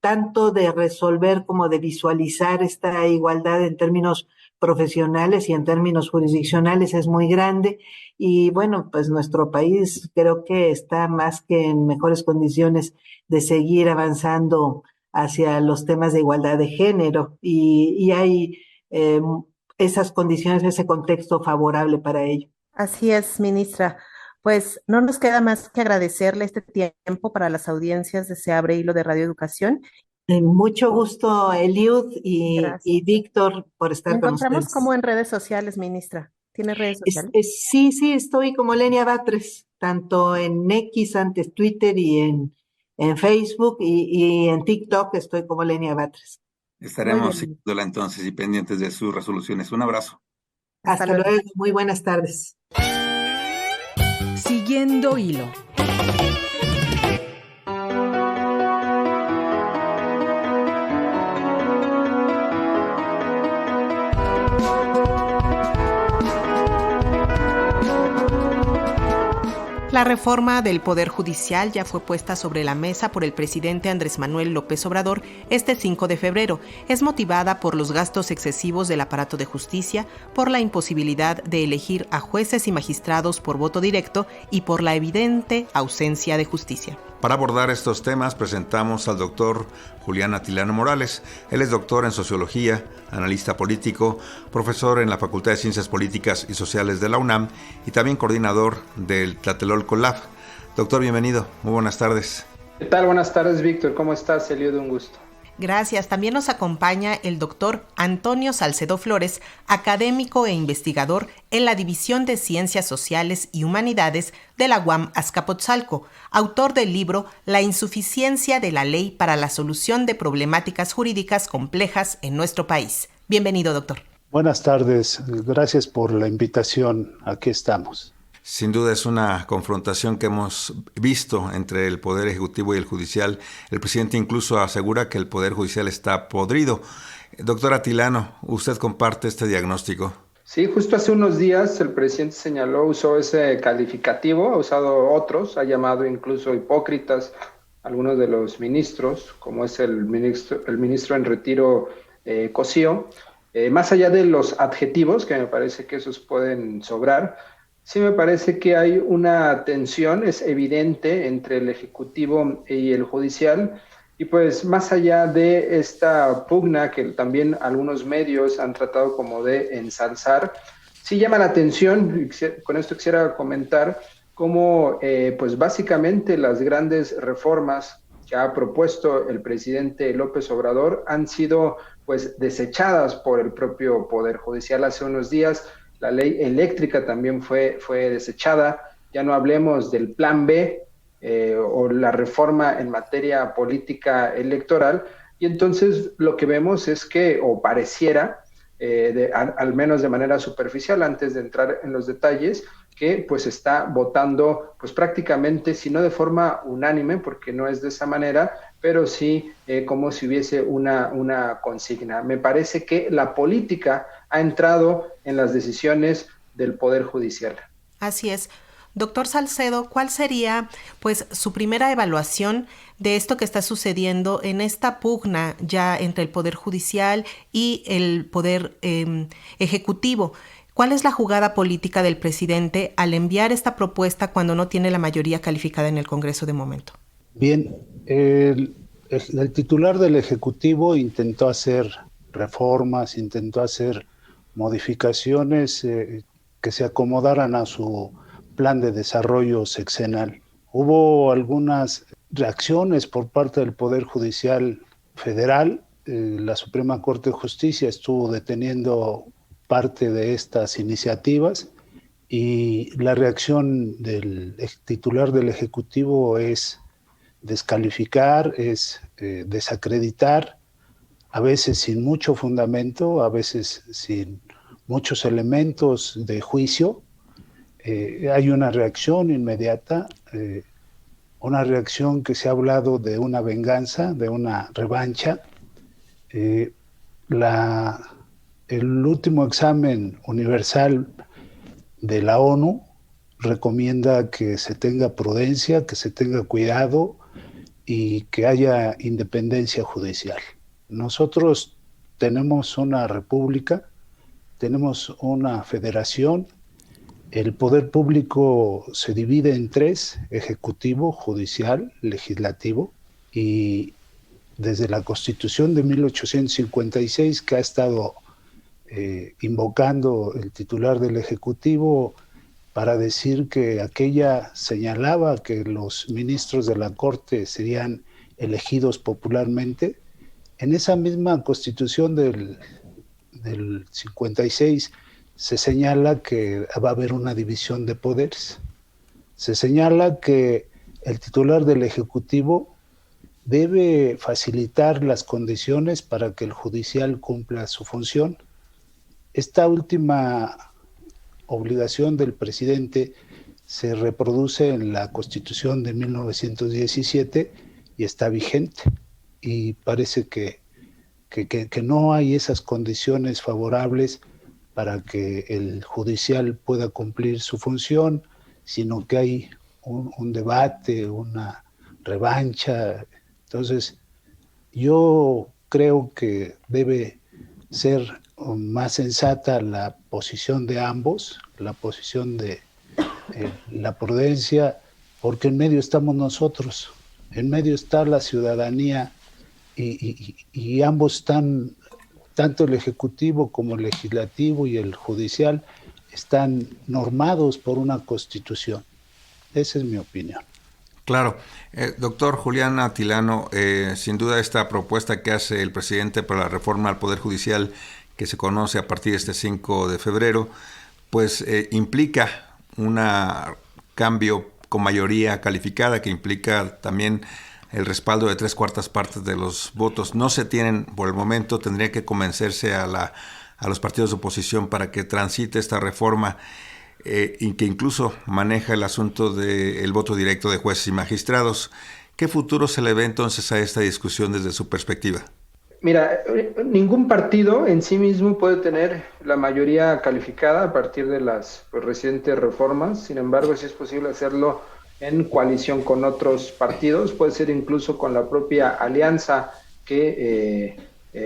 tanto de resolver como de visualizar esta igualdad en términos profesionales y en términos jurisdiccionales es muy grande. Y bueno, pues nuestro país creo que está más que en mejores condiciones de seguir avanzando hacia los temas de igualdad de género, y hay esas condiciones, ese contexto favorable para ello. Así es, ministra. Pues no nos queda más que agradecerle este tiempo para las audiencias de Se Abre Hilo de Radio Educación. Mucho gusto, Eliud y Gracias. Víctor, por estar con Encontramos ustedes. como en redes sociales, ministra. ¿Tiene redes sociales? Sí, estoy como Lenia Batres, tanto en X, antes Twitter, y en Facebook y en TikTok estoy como Lenia Batres. Estaremos siguiéndola entonces y pendientes de sus resoluciones. Un abrazo. Hasta luego. Muy buenas tardes. Siguiendo Hilo. La reforma del Poder Judicial ya fue puesta sobre la mesa por el presidente Andrés Manuel López Obrador este 5 de febrero. Es motivada por los gastos excesivos del aparato de justicia, por la imposibilidad de elegir a jueces y magistrados por voto directo y por la evidente ausencia de justicia. Para abordar estos temas presentamos al doctor Julián Atilano Morales. Él es doctor en Sociología, analista político, profesor en la Facultad de Ciencias Políticas y Sociales de la UNAM y también coordinador del Tlatelolco Lab. Doctor, bienvenido. Muy buenas tardes. ¿Qué tal? Buenas tardes, Víctor. ¿Cómo estás? Elio, un gusto. Gracias. También nos acompaña el doctor Antonio Salcedo Flores, académico e investigador en la División de Ciencias Sociales y Humanidades de la UAM Azcapotzalco, autor del libro La insuficiencia de la ley para la solución de problemáticas jurídicas complejas en nuestro país. Bienvenido, doctor. Buenas tardes. Gracias por la invitación. Aquí estamos. Sin duda es una confrontación que hemos visto entre el Poder Ejecutivo y el Judicial. El presidente incluso asegura que el Poder Judicial está podrido. Doctor Atilano, ¿usted comparte este diagnóstico? Sí, justo hace unos días el presidente usó ese calificativo, ha usado otros, ha llamado incluso hipócritas a algunos de los ministros, como es el ministro en retiro Cosío. Más allá de los adjetivos, que me parece que esos pueden sobrar, sí me parece que hay una tensión, es evidente, entre el Ejecutivo y el Judicial, y pues más allá de esta pugna que también algunos medios han tratado como de ensalzar, sí llama la atención, y con esto quisiera comentar, cómo pues básicamente las grandes reformas que ha propuesto el presidente López Obrador han sido pues desechadas por el propio Poder Judicial. Hace unos días la ley eléctrica también fue desechada, ya no hablemos del Plan B o la reforma en materia política electoral, y entonces lo que vemos es que, o pareciera, al menos de manera superficial, antes de entrar en los detalles, que pues está votando pues prácticamente, si no de forma unánime, porque no es de esa manera, pero sí como si hubiese una consigna. Me parece que la política ha entrado en las decisiones del Poder Judicial. Así es. Doctor Salcedo, ¿cuál sería pues su primera evaluación de esto que está sucediendo en esta pugna ya entre el Poder Judicial y el Poder Ejecutivo? ¿Cuál es la jugada política del presidente al enviar esta propuesta cuando no tiene la mayoría calificada en el Congreso de momento? Bien, el titular del Ejecutivo intentó hacer reformas, intentó hacer modificaciones que se acomodaran a su plan de desarrollo sexenal. Hubo algunas reacciones por parte del Poder Judicial Federal. La Suprema Corte de Justicia estuvo deteniendo parte de estas iniciativas y la reacción del titular del Ejecutivo es descalificar, es desacreditar, a veces sin mucho fundamento, a veces sin muchos elementos de juicio. Hay una reacción inmediata, una reacción que se ha hablado de una venganza, de una revancha. El último examen universal de la ONU recomienda que se tenga prudencia, que se tenga cuidado y que haya independencia judicial. Nosotros tenemos una república, tenemos una federación. El poder público se divide en tres: ejecutivo, judicial, legislativo, y desde la Constitución de 1856, que ha estado invocando el titular del Ejecutivo para decir que aquella señalaba que los ministros de la Corte serían elegidos popularmente, en esa misma Constitución del 56 se señala que va a haber una división de poderes. Se señala que el titular del Ejecutivo debe facilitar las condiciones para que el judicial cumpla su función. Esta última obligación del presidente se reproduce en la Constitución de 1917 y está vigente. Y parece que no hay esas condiciones favorables para que el judicial pueda cumplir su función, sino que hay un debate, una revancha. Entonces, yo creo que debe ser más sensata la posición de ambos, la posición de la prudencia, porque en medio estamos nosotros. En medio está la ciudadanía y ambos están, tanto el Ejecutivo como el Legislativo y el Judicial, están normados por una Constitución. Esa es mi opinión. Claro. Doctor Julián Atilano, sin duda esta propuesta que hace el presidente para la reforma al Poder Judicial, que se conoce a partir de este 5 de febrero, pues implica un cambio con mayoría calificada, que implica también el respaldo de 3/4 partes de los votos. No se tienen por el momento, tendría que convencerse a los partidos de oposición para que transite esta reforma, y que incluso maneja el asunto del voto directo de jueces y magistrados. ¿Qué futuro se le ve entonces a esta discusión desde su perspectiva? Mira, ningún partido en sí mismo puede tener la mayoría calificada a partir de las recientes reformas. Sin embargo, sí es posible hacerlo en coalición con otros partidos, puede ser incluso con la propia alianza que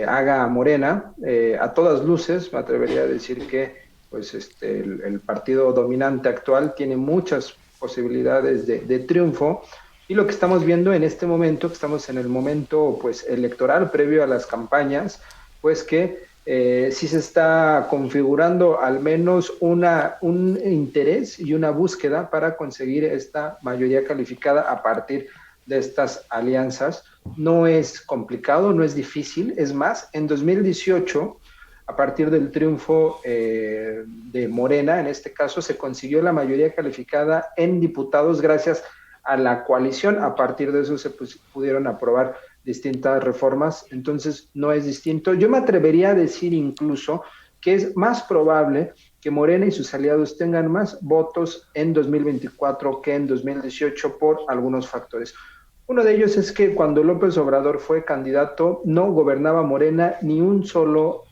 haga Morena. A todas luces, me atrevería a decir que pues el partido dominante actual tiene muchas posibilidades de triunfo, y lo que estamos viendo en este momento, que estamos en el momento pues electoral previo a las campañas, pues que sí se está configurando al menos un interés y una búsqueda para conseguir esta mayoría calificada a partir de estas alianzas. No es complicado, no es difícil, es más, en 2018, a partir del triunfo de Morena, en este caso, se consiguió la mayoría calificada en diputados gracias a la coalición. A partir de eso se pudieron aprobar distintas reformas, entonces no es distinto. Yo me atrevería a decir incluso que es más probable que Morena y sus aliados tengan más votos en 2024 que en 2018 por algunos factores. Uno de ellos es que cuando López Obrador fue candidato, no gobernaba Morena ni un solo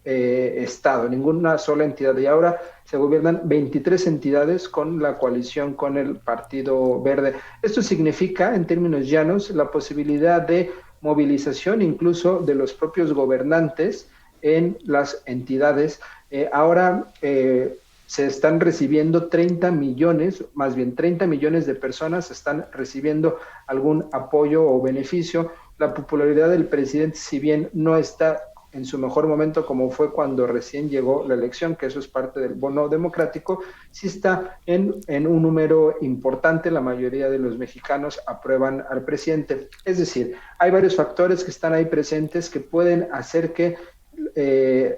estado, ninguna sola entidad, y ahora se gobiernan 23 entidades con la coalición con el Partido Verde. Esto significa, en términos llanos, la posibilidad de movilización incluso de los propios gobernantes en las entidades. Ahora se están recibiendo 30 millones de personas están recibiendo algún apoyo o beneficio. La popularidad del presidente, si bien no está en su mejor momento como fue cuando recién llegó la elección, que eso es parte del bono democrático, sí está en un número importante. La mayoría de los mexicanos aprueban al presidente. Es decir, hay varios factores que están ahí presentes que pueden hacer que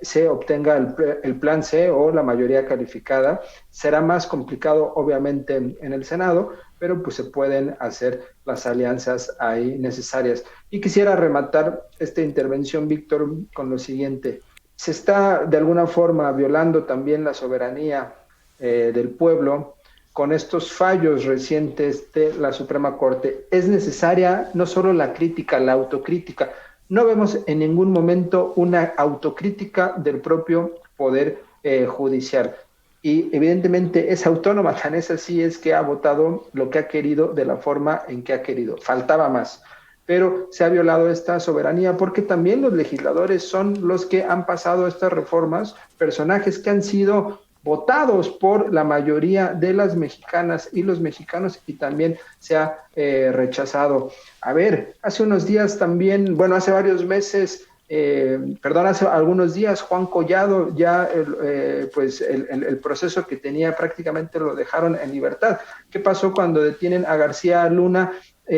se obtenga el plan C o la mayoría calificada. Será más complicado obviamente en el Senado, pero pues se pueden hacer las alianzas ahí necesarias. Y quisiera rematar esta intervención, Víctor, con lo siguiente. Se está de alguna forma violando también la soberanía del pueblo con estos fallos recientes de la Suprema Corte. Es necesaria no solo la crítica, la autocrítica. No vemos en ningún momento una autocrítica del propio Poder Judicial. Y evidentemente es autónoma, tan es así es que ha votado lo que ha querido de la forma en que ha querido. Faltaba más, pero se ha violado esta soberanía porque también los legisladores son los que han pasado estas reformas, personajes que han sido votados por la mayoría de las mexicanas y los mexicanos, y también se ha rechazado. A ver, hace unos días también, hace varios meses, hace algunos días, Juan Collado ya el proceso que tenía prácticamente lo dejaron en libertad. ¿Qué pasó cuando detienen a García Luna?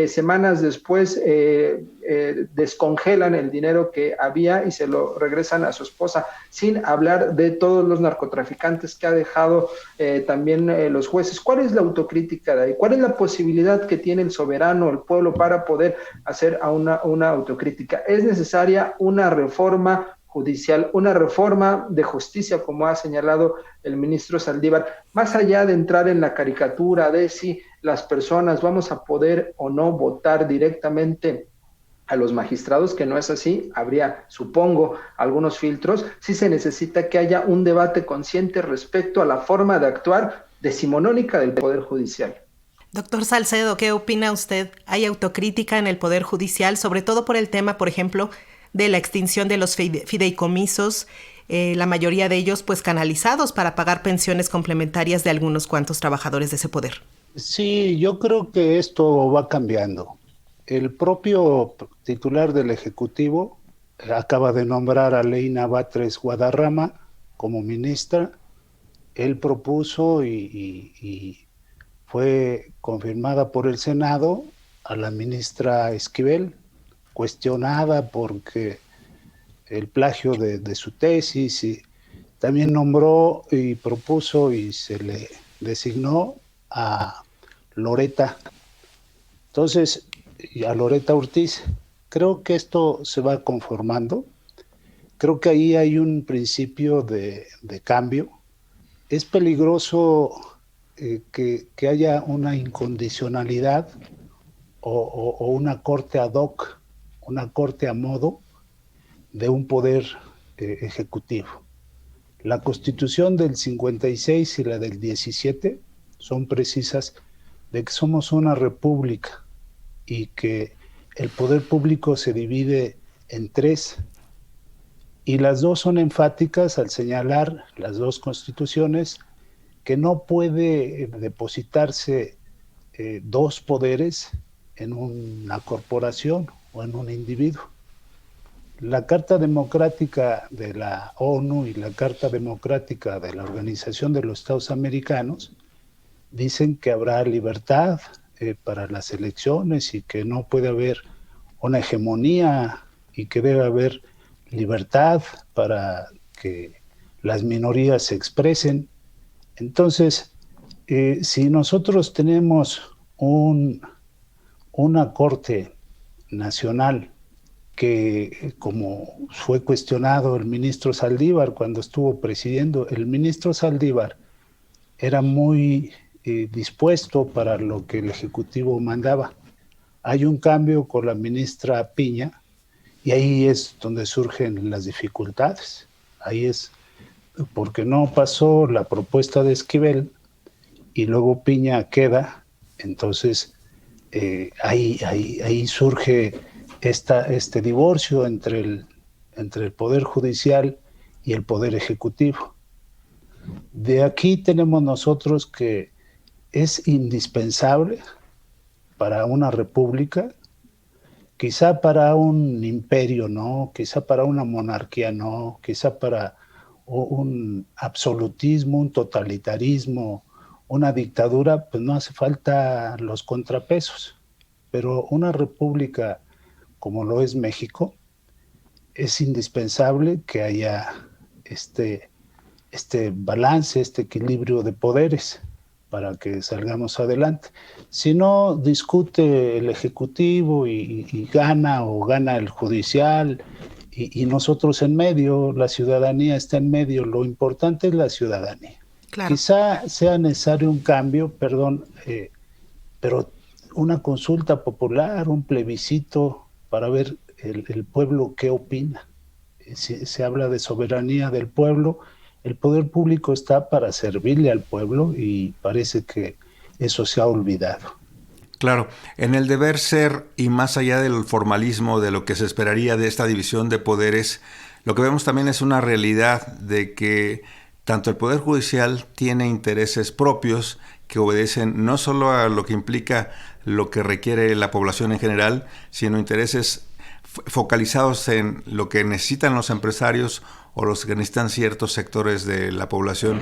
Semanas después descongelan el dinero que había y se lo regresan a su esposa, sin hablar de todos los narcotraficantes que ha dejado también los jueces. ¿Cuál es la autocrítica de ahí? ¿Cuál es la posibilidad que tiene el soberano, el pueblo, para poder hacer una autocrítica? Es necesaria una reforma judicial, una reforma de justicia, como ha señalado el ministro Saldívar, más allá de entrar en la caricatura de si las personas vamos a poder o no votar directamente a los magistrados, que no es así, habría, supongo, algunos filtros. Sí se necesita que haya un debate consciente respecto a la forma de actuar decimonónica del Poder Judicial. Doctor Salcedo, ¿qué opina usted? ¿Hay autocrítica en el Poder Judicial, sobre todo por el tema, por ejemplo, de la extinción de los fideicomisos, la mayoría de ellos pues canalizados para pagar pensiones complementarias de algunos cuantos trabajadores de ese poder? Sí, yo creo que esto va cambiando. El propio titular del Ejecutivo acaba de nombrar a Leina Batres Guadarrama como ministra. Él propuso y fue confirmada por el Senado a la ministra Esquivel, cuestionada porque el plagio de su tesis, y también nombró y propuso y se le designó a Loreta. Entonces, a Loreta Ortiz. Creo que esto se va conformando. Creo que ahí hay un principio de cambio. Es peligroso que haya una incondicionalidad o una corte ad hoc, una corte a modo de un poder ejecutivo. La Constitución del 56 y la del 17 son precisas de que somos una república y que el poder público se divide en tres, y las dos son enfáticas al señalar, las dos constituciones, que no puede depositarse dos poderes en una corporación o en un individuo. La Carta Democrática de la ONU y la Carta Democrática de la Organización de los Estados Americanos dicen que habrá libertad para las elecciones y que no puede haber una hegemonía y que debe haber libertad para que las minorías se expresen. Entonces, si nosotros tenemos una Corte Nacional que, como fue cuestionado el ministro Saldívar cuando estuvo presidiendo, el ministro Saldívar era muy dispuesto para lo que el Ejecutivo mandaba. Hay un cambio con la ministra Piña y ahí es donde surgen las dificultades. Ahí es porque no pasó la propuesta de Esquivel y luego Piña queda, entonces ahí surge este divorcio entre el Poder Judicial y el Poder Ejecutivo. De aquí tenemos nosotros que es indispensable para una república, quizá para un imperio no, quizá para una monarquía no, quizá para un absolutismo, un totalitarismo, una dictadura, pues no hace falta los contrapesos. Pero una república como lo es México, es indispensable que haya este balance, este equilibrio de poderes para que salgamos adelante. Si no, discute el Ejecutivo y gana el Judicial y nosotros en medio, la ciudadanía está en medio. Lo importante es la ciudadanía. Claro. Quizá sea necesario un cambio, pero una consulta popular, un plebiscito para ver el pueblo qué opina. Se habla de soberanía del pueblo. El poder público está para servirle al pueblo y parece que eso se ha olvidado. Claro, en el deber ser y más allá del formalismo de lo que se esperaría de esta división de poderes, lo que vemos también es una realidad de que tanto el Poder Judicial tiene intereses propios que obedecen no solo a lo que implica lo que requiere la población en general, sino intereses focalizados en lo que necesitan los empresarios o los que necesitan ciertos sectores de la población.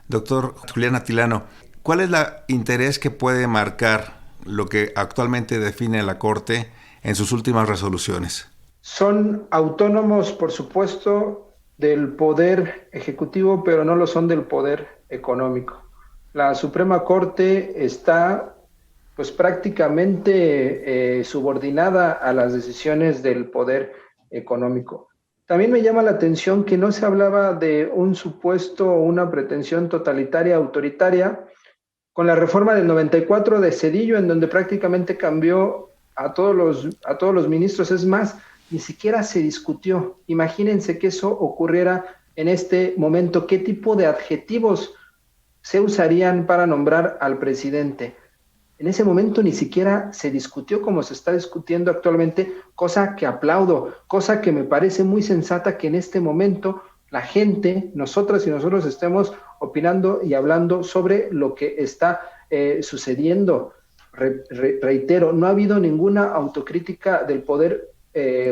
Doctor Julián Atilano, ¿cuál es el interés que puede marcar lo que actualmente define la Corte en sus últimas resoluciones? Son autónomos, por supuesto, del poder ejecutivo, pero no lo son del poder económico. La Suprema Corte está pues prácticamente subordinada a las decisiones del poder económico. También me llama la atención que no se hablaba de un supuesto o una pretensión totalitaria, autoritaria, con la reforma del 94 de Zedillo, en donde prácticamente cambió a todos los ministros. Es más, ni siquiera se discutió. Imagínense que eso ocurriera en este momento. ¿Qué tipo de adjetivos se usarían para nombrar al presidente? En ese momento ni siquiera se discutió como se está discutiendo actualmente, cosa que aplaudo, cosa que me parece muy sensata que en este momento la gente, nosotras y nosotros estemos opinando y hablando sobre lo que está sucediendo. reitero, no ha habido ninguna autocrítica del Poder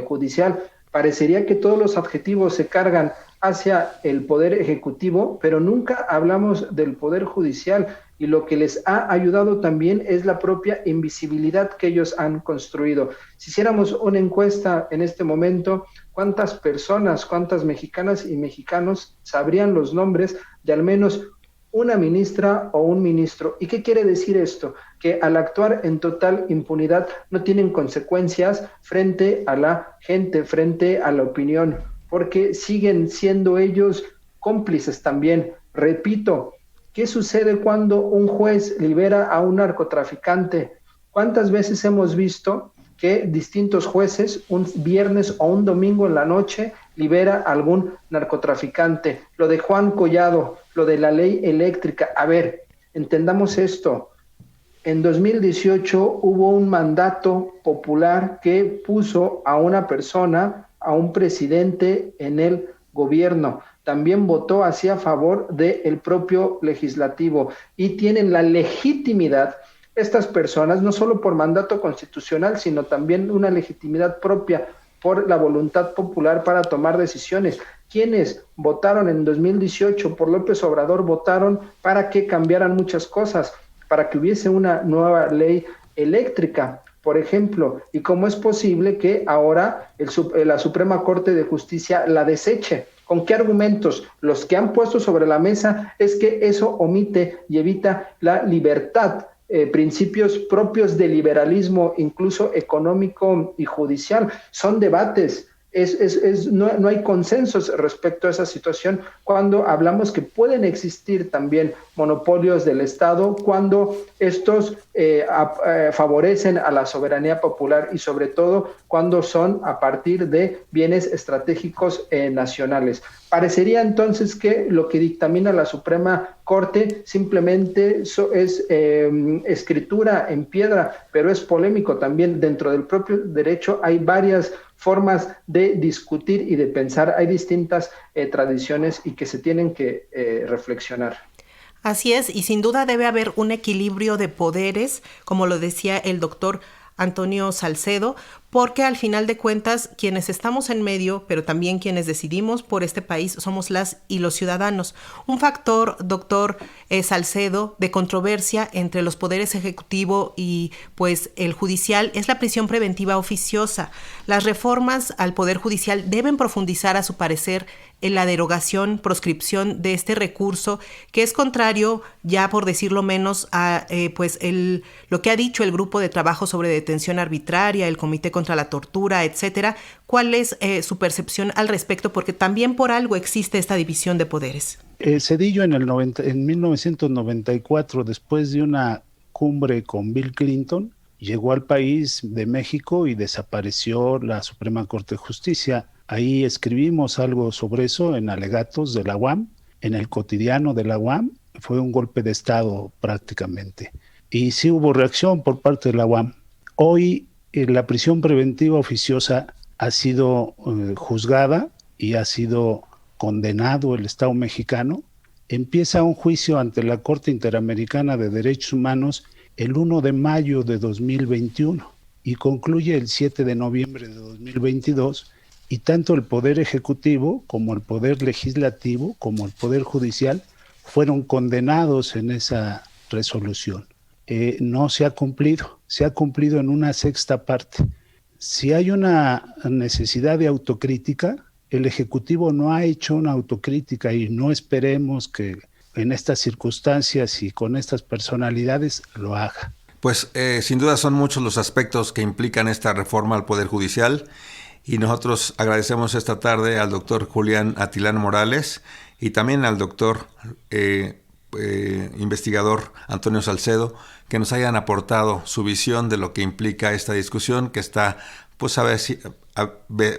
Judicial. Parecería que todos los adjetivos se cargan hacia el Poder Ejecutivo, pero nunca hablamos del Poder Judicial, y lo que les ha ayudado también es la propia invisibilidad que ellos han construido. Si hiciéramos una encuesta en este momento, ¿cuántas personas, cuántas mexicanas y mexicanos sabrían los nombres de al menos una ministra o un ministro? ¿Y qué quiere decir esto? Que al actuar en total impunidad no tienen consecuencias frente a la gente, frente a la opinión, porque siguen siendo ellos cómplices también. Repito, ¿qué sucede cuando un juez libera a un narcotraficante? ¿Cuántas veces hemos visto que distintos jueces un viernes o un domingo en la noche libera a algún narcotraficante? Lo de Juan Collado, lo de la ley eléctrica. A ver, entendamos esto. En 2018 hubo un mandato popular que puso a una persona, a un presidente en el gobierno. También votó así a favor del propio legislativo, y tienen la legitimidad estas personas, no solo por mandato constitucional, sino también una legitimidad propia por la voluntad popular para tomar decisiones. Quienes votaron en 2018 por López Obrador votaron para que cambiaran muchas cosas, para que hubiese una nueva ley eléctrica, por ejemplo. ¿Y cómo es posible que ahora la Suprema Corte de Justicia la deseche? ¿Con qué argumentos? Los que han puesto sobre la mesa es que eso omite y evita la libertad, principios propios del liberalismo, incluso económico y judicial. Son debates. No hay consensos respecto a esa situación cuando hablamos que pueden existir también monopolios del Estado, cuando estos favorecen a la soberanía popular, y sobre todo cuando son a partir de bienes estratégicos nacionales. Parecería entonces que lo que dictamina la Suprema Corte simplemente es escritura en piedra, pero es polémico también. Dentro del propio derecho hay varias formas de discutir y de pensar. Hay distintas tradiciones y que se tienen que reflexionar. Así es, y sin duda debe haber un equilibrio de poderes, como lo decía el doctor Antonio Salcedo, porque al final de cuentas quienes estamos en medio, pero también quienes decidimos por este país, somos las y los ciudadanos. Un factor, doctor Salcedo, de controversia entre los poderes ejecutivo y pues el judicial es la prisión preventiva oficiosa. Las reformas al Poder Judicial deben profundizar, a su parecer, en la derogación, proscripción de este recurso, que es contrario, ya por decirlo menos, a lo que ha dicho el Grupo de Trabajo sobre Detención Arbitraria, el Comité contra la Tortura, etcétera. ¿Cuál es su percepción al respecto? Porque también por algo existe esta división de poderes. Zedillo en 1994, después de una cumbre con Bill Clinton, llegó al país de México y desapareció la Suprema Corte de Justicia. Ahí escribimos algo sobre eso en alegatos de la UAM, en el cotidiano de la UAM. Fue un golpe de Estado prácticamente. Y sí hubo reacción por parte de la UAM. Hoy la prisión preventiva oficiosa ha sido juzgada y ha sido condenado el Estado mexicano. Empieza un juicio ante la Corte Interamericana de Derechos Humanos el 1 de mayo de 2021 y concluye el 7 de noviembre de 2022, y tanto el Poder Ejecutivo como el Poder Legislativo como el Poder Judicial fueron condenados en esa resolución. No se ha cumplido en una sexta parte. Si hay una necesidad de autocrítica, el Ejecutivo no ha hecho una autocrítica, y no esperemos que en estas circunstancias y con estas personalidades lo haga. Pues sin duda son muchos los aspectos que implican esta reforma al Poder Judicial, y nosotros agradecemos esta tarde al doctor Julián Atilano Morales y también al doctor investigador Antonio Salcedo, que nos hayan aportado su visión de lo que implica esta discusión que está pues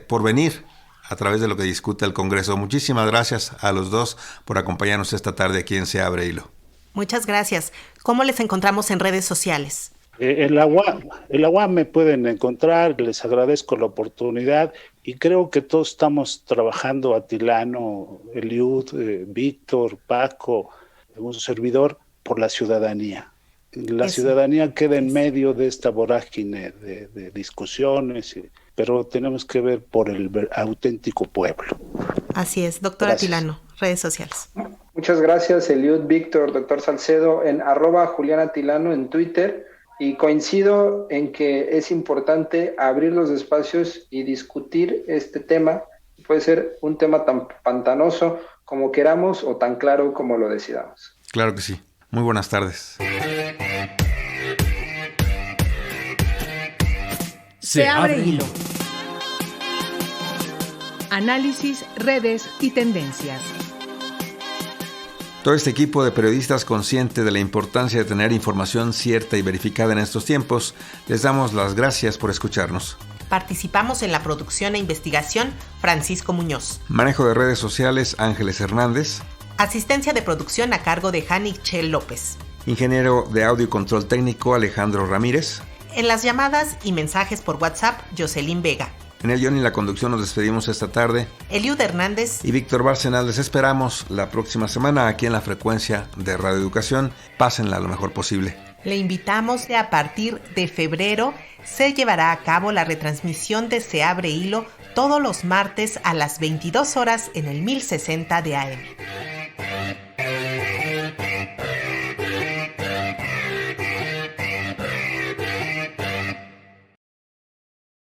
por venir a través de lo que discute el Congreso. Muchísimas gracias a los dos por acompañarnos esta tarde aquí en Se Abre Hilo. Muchas gracias. ¿Cómo les encontramos en redes sociales? En la UAM me pueden encontrar, les agradezco la oportunidad, y creo que todos estamos trabajando, Atilano, Eliud, Víctor, Paco, un servidor, por la ciudadanía. la ciudadanía queda en medio de esta vorágine de discusiones, pero tenemos que ver por el auténtico pueblo. Así es, doctor Atilano, redes sociales. Muchas gracias, Eliud, Víctor, doctor Salcedo, en @JulianAtilano en Twitter, y coincido en que es importante abrir los espacios y discutir este tema. Puede ser un tema tan pantanoso como queramos o tan claro como lo decidamos. Claro que sí. Muy buenas tardes. Se abre hilo. Análisis, redes y tendencias. Todo este equipo de periodistas consciente de la importancia de tener información cierta y verificada en estos tiempos, les damos las gracias por escucharnos. Participamos en la producción e investigación Francisco Muñoz. Manejo de redes sociales Ángeles Hernández. Asistencia de producción a cargo de Janik Chel López. Ingeniero de audio y control técnico Alejandro Ramírez. En las llamadas y mensajes por WhatsApp, Jocelyn Vega. En el guión y la conducción nos despedimos esta tarde. Eliud Hernández y Víctor Bárcenas. Les esperamos la próxima semana aquí en la frecuencia de Radio Educación. Pásenla lo mejor posible. Le invitamos que a partir de febrero se llevará a cabo la retransmisión de Se Abre Hilo todos los martes a las 22 horas en el 1060 de AM.